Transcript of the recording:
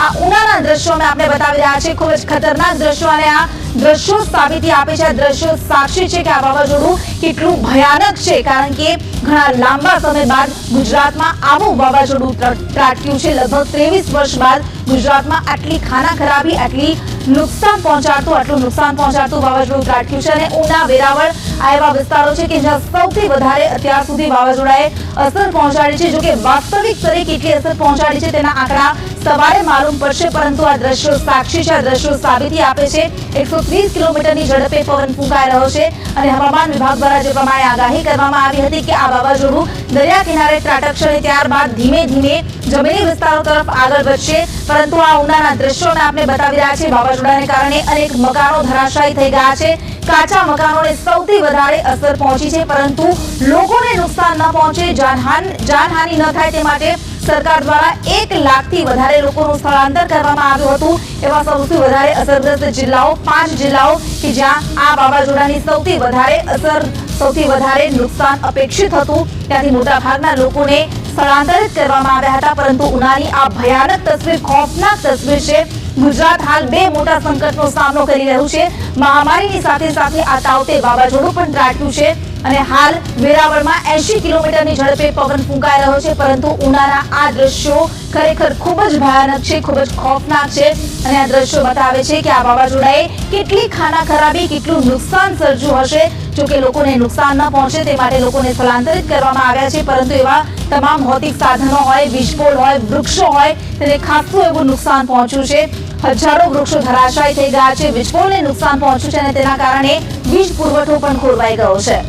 આ ઉનાના દ્રશ્યો અમે આપને બતાવી રહ્યા છે। ખૂબ જ ખતરનાક દ્રશ્યો અને આ દ્રશ્યો સાબિતી આપે છે, આ દ્રશ્યો સાક્ષી છે કે આ વાવાઝોડું કેટલું ભયાનક છે, કારણ કે ઘણા લાંબા સમય બાદ ગુજરાતમાં આવું વાવાઝોડું ત્રાટક્યું છે। લગભગ 23 વર્ષ બાદ ગુજરાતમાં આટલી ખાના ખરાબી, આટલું નુકસાન પહોંચાડતું વાવાઝોડું ત્રાટક્યું છે। અને ઉના, વેરાવળ આ એવા વિસ્તારો છે કે જ્યાં સૌથી વધારે અત્યાર સુધી વાવાઝોડાએ અસર પહોંચાડી છે। જો કે વાસ્તવિક સ્તરે કેટલી અસર પહોંચાડી છે તેના આંકડા સવારે માલુમ પડશે, પરંતુ આ દ્રશ્યો સાક્ષી છે, આ દ્રશ્યો સાબિતી આપે છે। 130 કિલોમીટરની ઝડપે પવન ફૂંકાઈ રહ્યો છે અને હવામાન વિભાગ દ્વારા જે પ્રમાણે આગાહી કરવામાં આવી હતી કે આ વાવાઝોડું દરિયા કિનારે ત્રાટકશે અને ત્યારબાદ ધીમે ધીમે જમીની વિસ્તારો તરફ આગળ વધશે, પરંતુ આ ઉનાના દ્રશ્યો આપણે બતાવી રહ્યા છે। વાવાઝોડાને કારણે અનેક મકાનો ધરાશાયી થઈ ગયા છે, કાચા મકાનોને સૌથી વધારે અસર પહોંચી છે, પરંતુ લોકોને નુકસાન ન પહોંચે, જાનહાનિ ન થાય તે માટે સરકાર દ્વારા 1 લાખથી વધારે લોકોનું સ્થળાંતર કરવામાં આવ્યું હતું। એવા સૌથી વધારે અસરગ્રસ્ત જિલ્લાઓ 5 જિલ્લાઓ કે જ્યાં આ વાવાઝોડાની સૌથી વધારે અસર, સૌથી વધારે નુકસાન અપેક્ષિત હતું, ત્યાંથી મોટાભાગના લોકોને સ્થળાંતરિત કરવામાં આવ્યા હતા। પરંતુ ઉનાની આ ભયાનક તસવીર, ખોફનાક તસવીર છે। ગુજરાત હાલ 2 મોટા સંકટનો સામનો કરી રહ્યું છે। મહામારીની સાથે સાથે આ તાવતે વાવાઝોડું પણ ત્રાટક્યું છે અને હાલ વેરાવળમાં 80 કિલોમીટરની ઝડપે પવન ફૂંકાઈ રહ્યો છે, પરંતુ ઉનાના આ દ્રશ્યો ખરેખર ખૂબ જ ભયાનક છે, ખૂબ જ ખોફનાક છે। અને આ દ્રશ્યો બતાવે છે કે આ વાવાઝોડાએ કેટલી ખાના ખરાબી, કેટલું નુકસાન સર્જ્યું હશે। જો કે લોકોને નુકસાન ન પહોંચે તે માટે લોકોને સ્થળાંતરિત કરવામાં આવ્યા છે, પરંતુ એવા તમામ ભૌતિક સાધનો હોય, વીજપોલ હોય, વૃક્ષો હોય, તેને ખાસું એવું નુકસાન પહોંચ્યું છે। હજારો વૃક્ષો ધરાશાયી થઈ ગયા છે, વીજપોલને નુકસાન પહોંચ્યું છે અને તેના કારણે વીજ પુરવઠો પણ ખોરવાઈ ગયો છે।